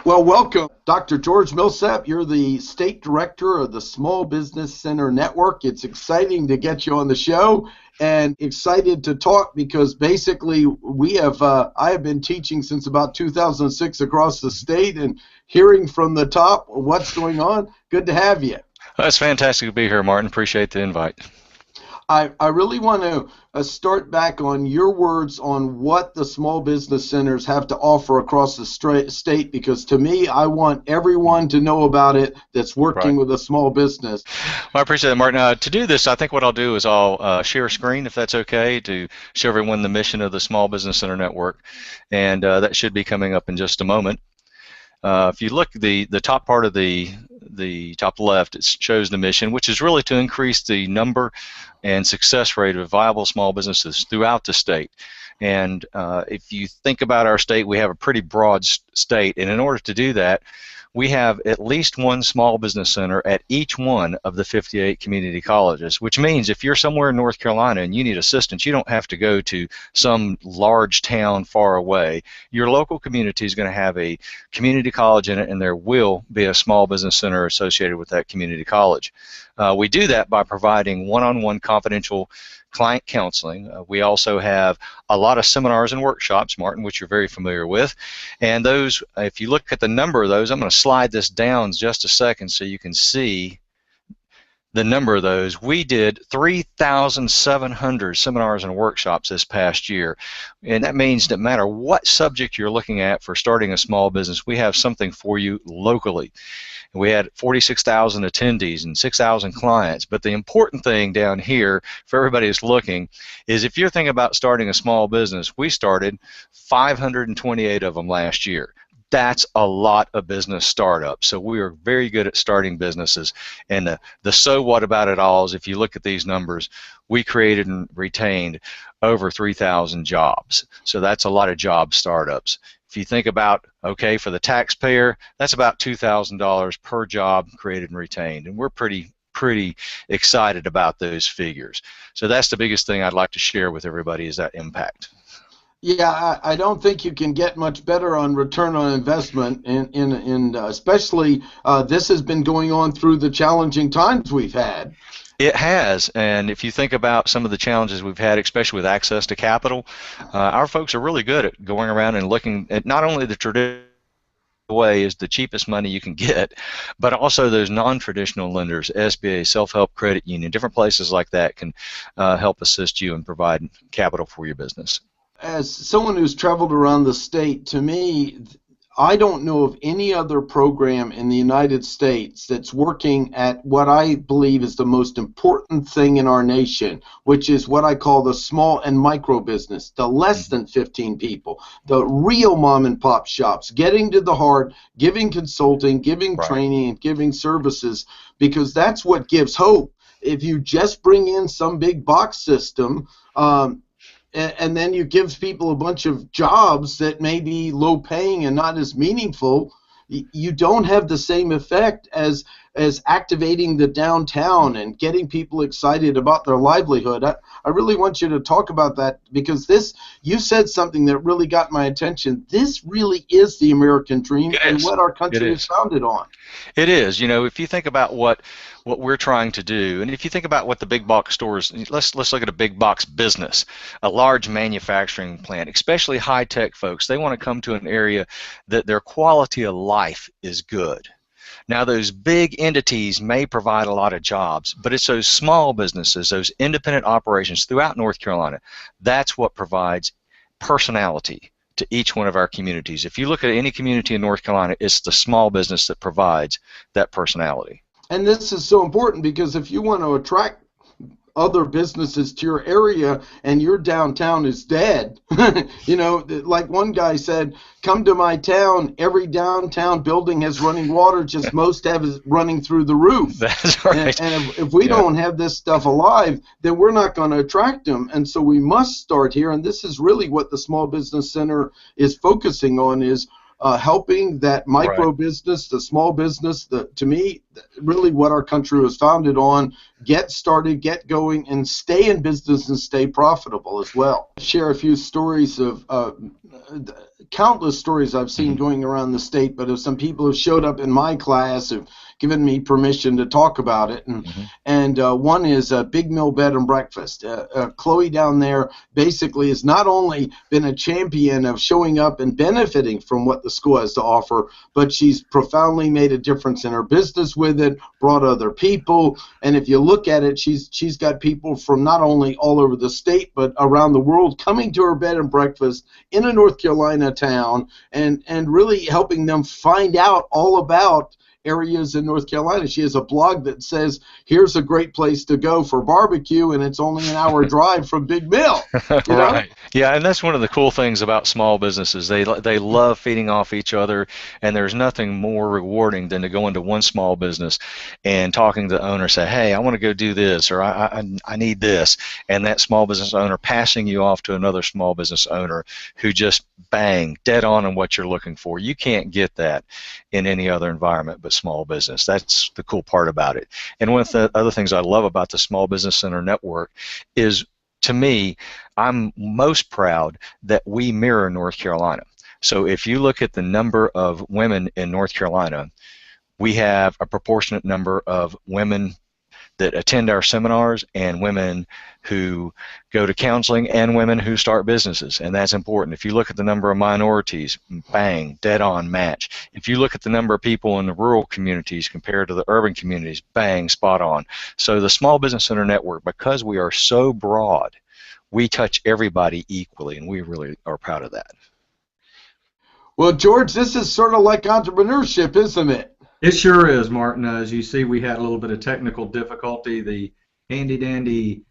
Well, welcome, Dr. George Millsap. You're the state director of the Small Business Center Network. It's exciting to get you on the show and excited to talk because basically I have been teaching since about 2006 across the state and hearing from the top what's going on. Good to have you. Well, it's fantastic to be here, Martin. Appreciate the invite. I really want to start back on your words on what the small business centers have to offer across the state, because to me, I want everyone to know about it that's working Right. with a small business. Well, I appreciate that, Martin. To do this, I think what I'll do is I'll share a screen, if that's okay, to show everyone the mission of the Small Business Center Network, and that should be coming up in just a moment. If you look the top part of the top left, it shows the mission, which is really to increase the number and success rate of viable small businesses throughout the state. And if you think about our state, we have a pretty broad state, and in order to do that, we have at least one small business center at each one of the 58 community colleges, which means if you're somewhere in North Carolina and you need assistance, you don't have to go to some large town far away. Your local community is going to have a community college in it, and there will be a small business center associated with that community college. We do that by providing one-on-one confidential client counseling. We also have a lot of seminars and workshops, Martin, which you're very familiar with. And those, if you look at the number of those, I'm going to slide this down just a second so you can see the number of those. We did 3,700 seminars and workshops this past year, and that means no matter what subject you're looking at for starting a small business, we have something for you locally. We had 46,000 attendees and 6,000 clients, but the important thing down here for everybody who's looking is if you're thinking about starting a small business, we started 528 of them last year. That's a lot of business startups. So we are very good at starting businesses. And the so what about it all is if you look at these numbers, we created and retained over 3,000 jobs. So that's a lot of job startups. If you think about, okay, for the taxpayer, that's about $2,000 per job created and retained. And we're pretty excited about those figures. So that's the biggest thing I'd like to share with everybody is that impact. Yeah, I don't think you can get much better on return on investment, and especially this has been going on through the challenging times we've had. It has, and if you think about some of the challenges we've had, especially with access to capital, our folks are really good at going around and looking at not only the traditional way is the cheapest money you can get, but also those non-traditional lenders, SBA, self-help credit union, different places like that can help assist you and provide capital for your business. As someone who's traveled around the state, to me, I don't know of any other program in the United States that's working at what I believe is the most important thing in our nation, which is what I call the small and micro business, the less than 15 people, the real mom and pop shops, getting to the heart, giving consulting, giving training, and giving services, because that's what gives hope. If you just bring in some big box system, and then you give people a bunch of jobs that may be low paying and not as meaningful, you don't have the same effect as activating the downtown and getting people excited about their livelihood. I really want you to talk about that, because you said something that really got my attention. This really is the American dream and what our country is founded on. It is. You know, if you think about what we're trying to do, and if you think about what the big box stores, let's look at a big box business, a large manufacturing plant, especially high-tech folks. They want to come to an area that their quality of life is good. Now, those big entities may provide a lot of jobs, but it's those small businesses, those independent operations throughout North Carolina, that's what provides personality to each one of our communities. If you look at any community in North Carolina, it's the small business that provides that personality. And this is so important, because if you want to attract other businesses to your area and your downtown is dead, you know, like one guy said, come to my town, every downtown building has running water, just most have it running through the roof. That's right. And if we don't have this stuff alive, then we're not going to attract them. And so we must start here, and this is really what the Small Business Center is focusing on, is helping that micro business, the small business, to me, really what our country was founded on, get started, get going, and stay in business and stay profitable as well. Share a few stories of countless stories I've seen going around the state, but of some people who showed up in my class who've given me permission to talk about it. And one is a Big Mill Bed and Breakfast. Chloe down there basically has not only been a champion of showing up and benefiting from what the school has to offer, but she's profoundly made a difference in her business with it, brought other people. And if you look at it, she's got people from not only all over the state, but around the world coming to her bed and breakfast in a North Carolina town and really helping them find out all about areas in North Carolina. She has a blog that says, here's a great place to go for barbecue, and it's only an hour drive from Big Mill. You know? Right. Yeah, and that's one of the cool things about small businesses. They love feeding off each other, and there's nothing more rewarding than to go into one small business and talking to the owner, say, hey, I want to go do this, or I need this, and that small business owner passing you off to another small business owner who just bang, dead on what you're looking for. You can't get that in any other environment but small business. That's the cool part about it. And one of the other things I love about the Small Business Center Network is, to me, I'm most proud that we mirror North Carolina. So if you look at the number of women in North Carolina, we have a proportionate number of women that attend our seminars and women who go to counseling and women who start businesses, and that's important. If you look at the number of minorities, bang, dead on match. If you look at the number of people in the rural communities compared to the urban communities, bang, spot on. So the Small Business Center Network, because we are so broad, we touch everybody equally, and we really are proud of that. Well, George, this is sort of like entrepreneurship, isn't it? It sure is, Martin. As you see, we had a little bit of technical difficulty. The handy-dandy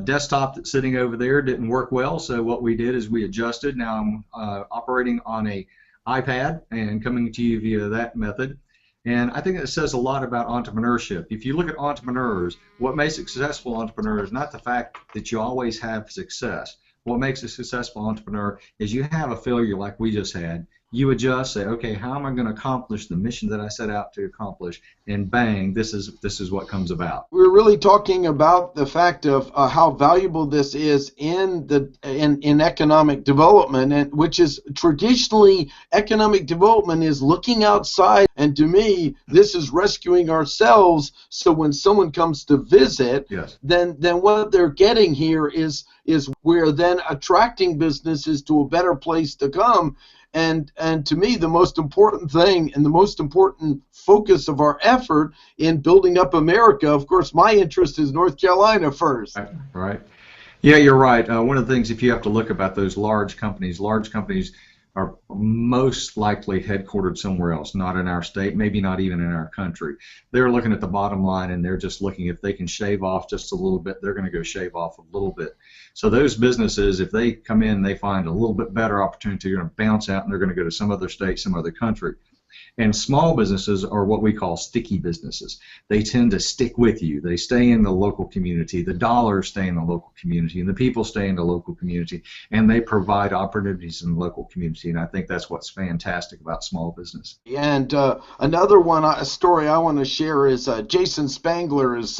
desktop that's sitting over there didn't work well, so what we did is we adjusted. Now I'm operating on an iPad and coming to you via that method. And I think that says a lot about entrepreneurship. If you look at entrepreneurs, what makes a successful entrepreneur is not the fact that you always have success. What makes a successful entrepreneur is you have a failure like we just had. You adjust, say, okay, how am I going to accomplish the mission that I set out to accomplish? And bang, this is what comes about. We're really talking about the fact of how valuable this is in economic development, and which is traditionally economic development is looking outside. And to me, this is rescuing ourselves. So when someone comes to visit, yes, then what they're getting here is we're then attracting businesses to a better place to come. And to me, the most important thing and the most important focus of our effort in building up America, of course, my interest is North Carolina first. Right. Yeah, you're right. One of the things, if you have to look about those large companies are most likely headquartered somewhere else, not in our state, maybe not even in our country. They're looking at the bottom line, and they're just looking if they can shave off just a little bit, they're going to go shave off a little bit. So those businesses, if they come in and they find a little bit better opportunity, they're going to bounce out and they're going to go to some other state, some other country. And small businesses are what we call sticky businesses. They tend to stick with you. They stay in the local community. The dollars stay in the local community, and the people stay in the local community, and they provide opportunities in the local community. And I think that's what's fantastic about small business. And another a story I want to share is Jason Spangler has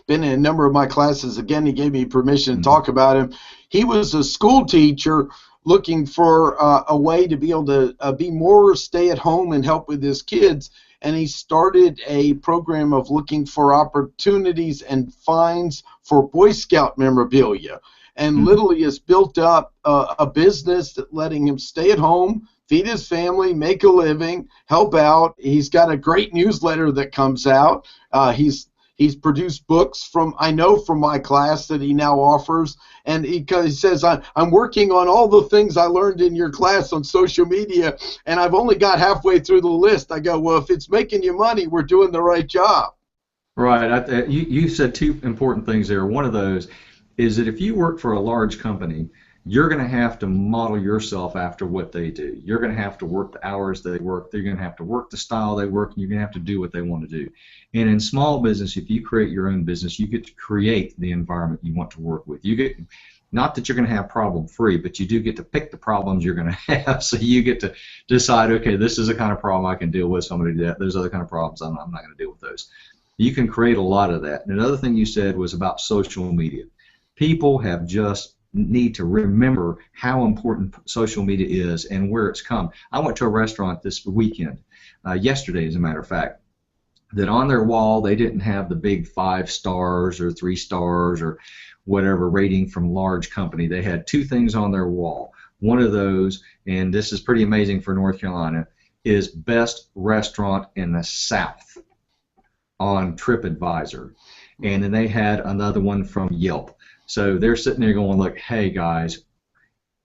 been in a number of my classes. Again, he gave me permission to talk about him. He was a school teacher looking for a way to be able to be more stay-at-home and help with his kids, and he started a program of looking for opportunities and fines for Boy Scout memorabilia, and literally has built up a business that letting him stay at home, feed his family, make a living, help out. He's got a great newsletter that comes out. He's produced books from my class that he now offers, and he says, I'm working on all the things I learned in your class on social media, and I've only got halfway through the list. I go, well, if it's making you money, we're doing the right job. Right. You said two important things there. One of those is that if you work for a large company, you're going to have to model yourself after what they do. You're going to have to work the hours they work. You're going to have to work the style they work, and you're going to have to do what they want to do. And in small business, if you create your own business, you get to create the environment you want to work with. You get, not that you're going to have problem-free, but you do get to pick the problems you're going to have. So you get to decide, okay, this is the kind of problem I can deal with. Somebody that those other kind of problems, I'm not going to deal with those. You can create a lot of that. And another thing you said was about social media. People have just need to remember how important social media is and where it's come. I went to a restaurant this weekend, yesterday as a matter of fact, that on their wall they didn't have the big 5 stars or 3 stars or whatever rating from large company. They had 2 things on their wall. One of those, and this is pretty amazing for North Carolina, is best restaurant in the South on TripAdvisor. And then they had another one from Yelp. So they're sitting there going, look, hey guys,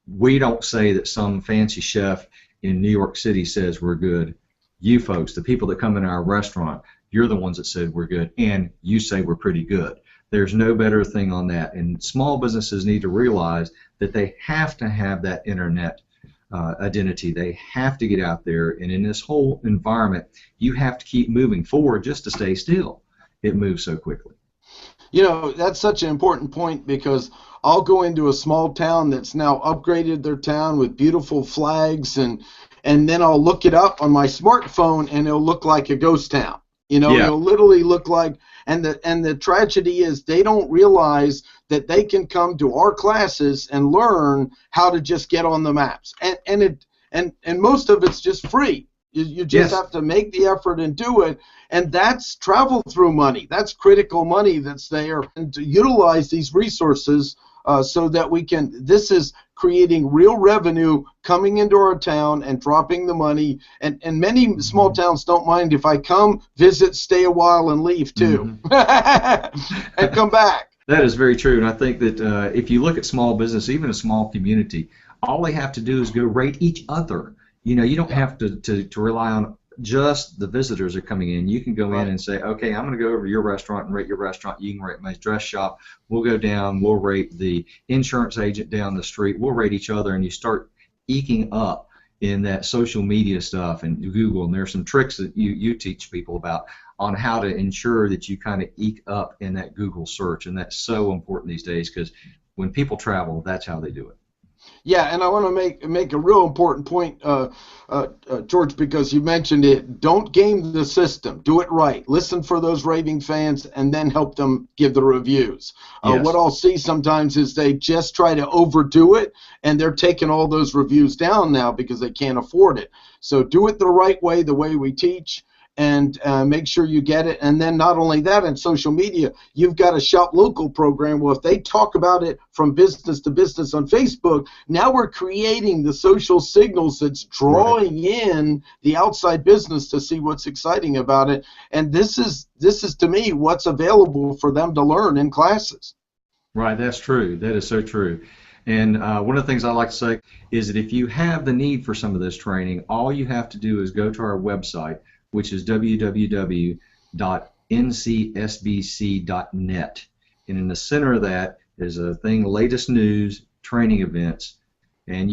we don't say that some fancy chef in New York City says we're good. You folks, the people that come in our restaurant, you're the ones that said we're good, and you say we're pretty good. There's no better thing on that. And small businesses need to realize that they have to have that internet identity. They have to get out there, and in this whole environment, you have to keep moving forward just to stay still. It moves so quickly. You know, that's such an important point, because I'll go into a small town that's now upgraded their town with beautiful flags, and then I'll look it up on my smartphone, and it'll look like a ghost town. You know, Yeah. it'll literally look like, and the tragedy is they don't realize that they can come to our classes and learn how to just get on the maps, and most of it's just free. You just Yes. have to make the effort and do it, and that's travel through money. That's critical money that's there, and to utilize these resources so that we can. This is creating real revenue coming into our town and dropping the money. And many small towns don't mind if I come, visit, stay a while, and leave too, and come back. That is very true, and I think that if you look at small business, even a small community, all they have to do is go rate each other. You know, you don't have to rely on just the visitors are coming in. You can go in and say, okay, I'm going to go over to your restaurant and rate your restaurant. You can rate my dress shop. We'll go down. We'll rate the insurance agent down the street. We'll rate each other, and you start eking up in that social media stuff and Google. And there's some tricks that you teach people about on how to ensure that you kind of eke up in that Google search, and that's so important these days, because when people travel, that's how they do it. Yeah, and I want to make a real important point, George, because you mentioned it. Don't game the system. Do it right. Listen for those raving fans, and then help them give the reviews. Yes. What I'll see sometimes is they just try to overdo it, and they're taking all those reviews down now because they can't afford it. So do it the right way, the way we teach, and make sure you get it. And then not only that, in social media, you've got a Shop Local program. Well, if they talk about it from business to business on Facebook, now we're creating the social signals that's drawing in the outside business to see what's exciting about it. And this is to me what's available for them to learn in classes. Right, that's true. That is so true. And one of the things I like to say is that if you have the need for some of this training, all you have to do is go to our website, which is www.ncsbc.net. And in the center of that is a thing, latest news, training events, and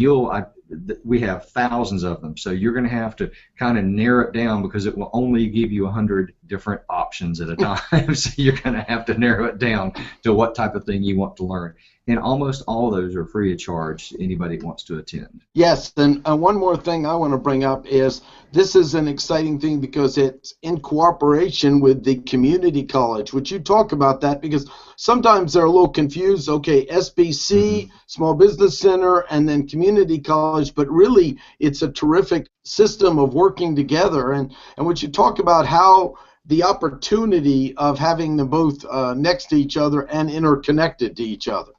we have thousands of them. So you're going to have to kind of narrow it down, because it will only give you 100 different options at a time. So you're going to have to narrow it down to what type of thing you want to learn. And almost all of those are free of charge to anybody that wants to attend. Yes, and one more thing I want to bring up is this is an exciting thing because it's in cooperation with the community college. Would you talk about that? Because sometimes they're a little confused. Okay, SBC, Small Business Center, and then community college, but really it's a terrific system of working together. And would you talk about how the opportunity of having them both next to each other and interconnected to each other?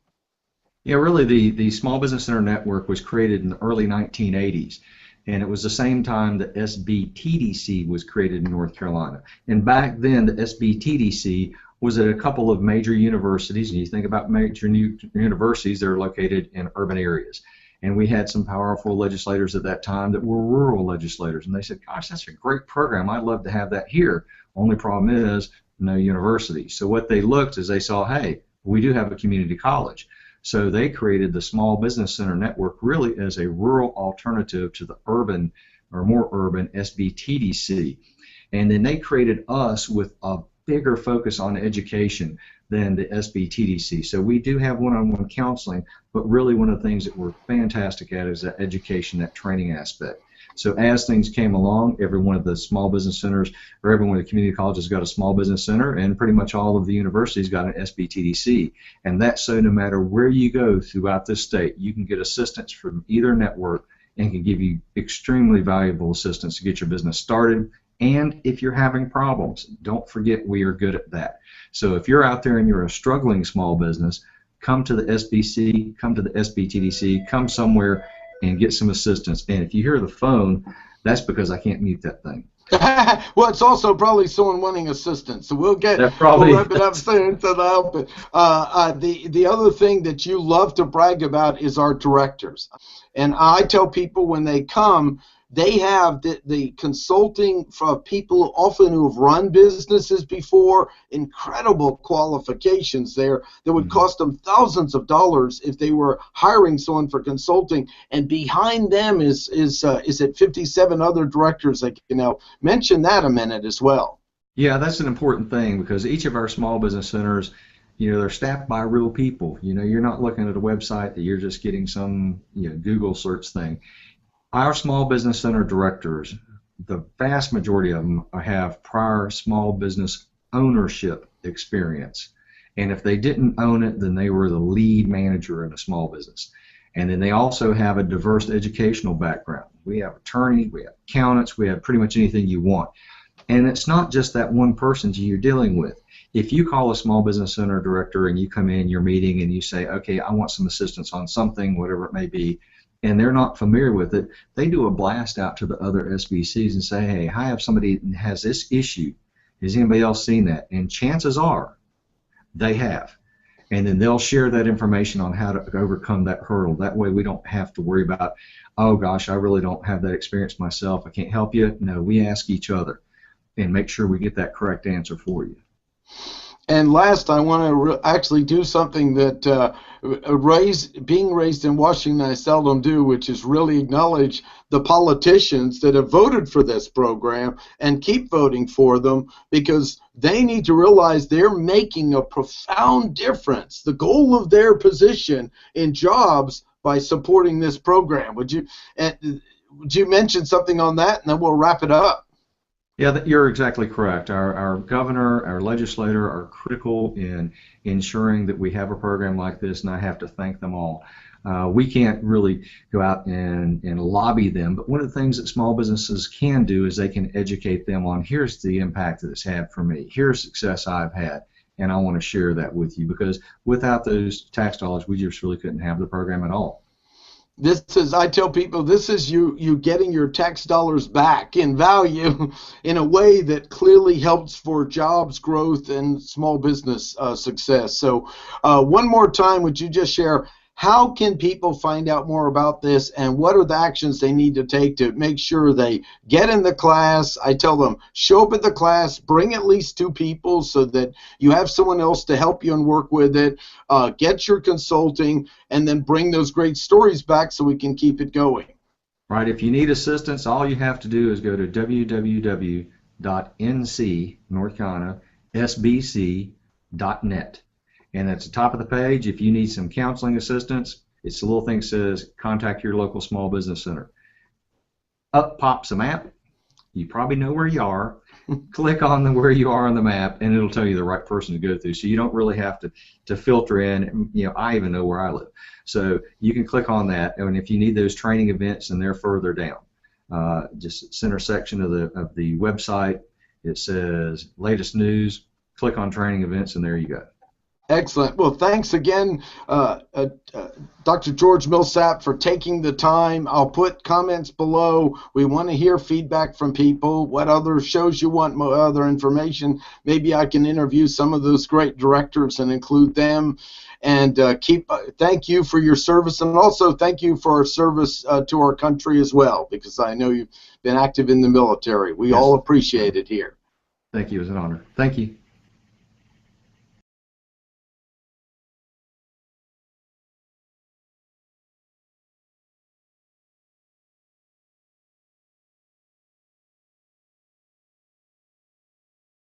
Yeah, really, the Small Business Center Network was created in the early 1980s, and it was the same time that SBTDC was created in North Carolina. And back then, the SBTDC was at a couple of major universities, and you think about major new universities, they're located in urban areas. And we had some powerful legislators at that time that were rural legislators, and they said, gosh, that's a great program. I'd love to have that here. Only problem is no university. So what they looked is they saw, hey, we do have a community college. So they created the Small Business Center Network really as a rural alternative to the urban or more urban SBTDC. And then they created us with a bigger focus on education than the SBTDC. So we do have one-on-one counseling, but really one of the things that we're fantastic at is that education, that training aspect. So as things came along, every one of the small business centers, or every one of the community colleges got a small business center, and pretty much all of the universities got an SBTDC. And that's so no matter where you go throughout this state, you can get assistance from either network and can give you extremely valuable assistance to get your business started. And if you're having problems, don't forget we are good at that. So if you're out there and you're a struggling small business, come to the SBC, come to the SBTDC, come somewhere and get some assistance. And if you hear the phone, that's because I can't mute that thing. Well, it's also probably someone wanting assistance, so we'll wrap it up soon. So that'll help it. The other thing that you love to brag about is our directors, and I tell people when they come, they have the consulting for people often who have run businesses before, incredible qualifications there that would cost them thousands of dollars if they were hiring someone for consulting. And behind them is it 57 other directors that can help. Mention that a minute as well. Yeah, that's an important thing because each of our small business centers, they're staffed by real people. You're not looking at a website that you're just getting some Google search thing. Our small business center directors, the vast majority of them have prior small business ownership experience. And if they didn't own it, then they were the lead manager in a small business. And then they also have a diverse educational background. We have attorneys, we have accountants, we have pretty much anything you want. And it's not just that one person you're dealing with. If you call a small business center director and you come in your meeting and you say, okay, I want some assistance on something, whatever it may be, and they're not familiar with it, they do a blast out to the other SBCs and say, hey, I have somebody that has this issue. Has anybody else seen that? And chances are they have. And then they'll share that information on how to overcome that hurdle. That way we don't have to worry about, oh gosh, I really don't have that experience myself. I can't help you. No, we ask each other and make sure we get that correct answer for you. And last, I want to actually do something that being raised in Washington I seldom do, which is really acknowledge the politicians that have voted for this program and keep voting for them, because they need to realize they're making a profound difference, the goal of their position in jobs, by supporting this program. Would you mention something on that, and then we'll wrap it up? Yeah, you're exactly correct. Our governor, our legislator are critical in ensuring that we have a program like this, and I have to thank them all. We can't really go out and lobby them, but one of the things that small businesses can do is they can educate them on, here's the impact that it's had for me, here's success I've had, and I want to share that with you, because without those tax dollars, we just really couldn't have the program at all. I tell people, this is you getting your tax dollars back in value in a way that clearly helps for jobs growth and small business success. So one more time, would you just share, how can people find out more about this, and what are the actions they need to take to make sure they get in the class? I tell them, show up at the class, bring at least 2 people so that you have someone else to help you and work with it, get your consulting, and then bring those great stories back so we can keep it going. Right. If you need assistance, all you have to do is go to www.nc.sbc.net. And at the top of the page, if you need some counseling assistance, it's the little thing that says contact your local small business center. Up pops a map. You probably know where you are. Click on where you are on the map, and it'll tell you the right person to go through. So you don't really have to filter in. I even know where I live. So you can click on that, and if you need those training events, and they're further down. Just center section of the website, it says latest news. Click on training events, and there you go. Excellent. Well, thanks again, Dr. George Millsap, for taking the time. I'll put comments below. We want to hear feedback from people. What other shows you want, other information. Maybe I can interview some of those great directors and include them. And thank you for your service, and also thank you for our service to our country as well, because I know you've been active in the military. We all appreciate it here. Thank you. It was an honor. Thank you.